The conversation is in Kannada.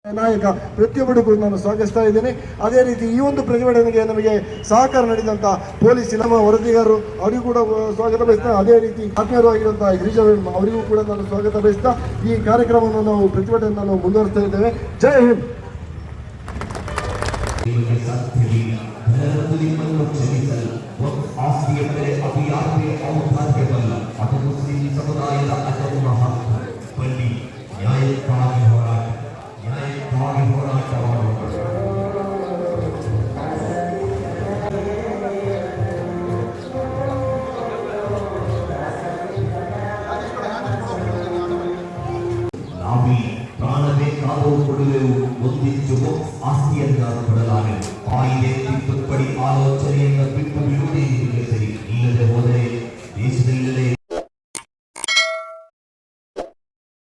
ನಾಯಕ ಪ್ರತಿಯೊಬ್ಬರು ಕೂಡ ನಾನು ಸ್ವಾಗತಿಸ್ತಾ ಇದ್ದೇನೆ. ಅದೇ ರೀತಿ ಈ ಒಂದು ಪ್ರತಿಭಟನೆಗೆ ನಮಗೆ ಸಹಕಾರ ನೀಡಿದಂಥ ಪೊಲೀಸ್ ನಮ್ಮ ವರದಿಗಾರರು ಅವರಿಗೂ ಕೂಡ ಸ್ವಾಗತ ಬಯಸ್ತಾ, ಅದೇ ರೀತಿ ಆತ್ಮೀಯರಾಗಿರುವಂತಹ ಗಿರಿಜಾ ಅವರಿಗೂ ಕೂಡ ನಾನು ಸ್ವಾಗತ ಬಯಸ್ತಾ ಈ ಕಾರ್ಯಕ್ರಮವನ್ನು ನಾವು ಪ್ರತಿಭಟನೆ ನಾವು ಮುಂದುವರಿಸ್ತಾ ಇದ್ದೇವೆ. ಜೈ ಹಿಂದ್. ಪ್ರಾಣವೇ ಕಾದು ಕೊಡುವೆವು ಒಂದಿಚ್ಚು ಆಸ್ತಿಯನ್ನ ಕೊಡಲಾರೆ ಕಾಯಿದೆ ತಿದ್ದುಪಡಿ ಆಲೋಚನೆಯನ್ನು ಬಿಟ್ಟು ಬಿಡುವುದೇ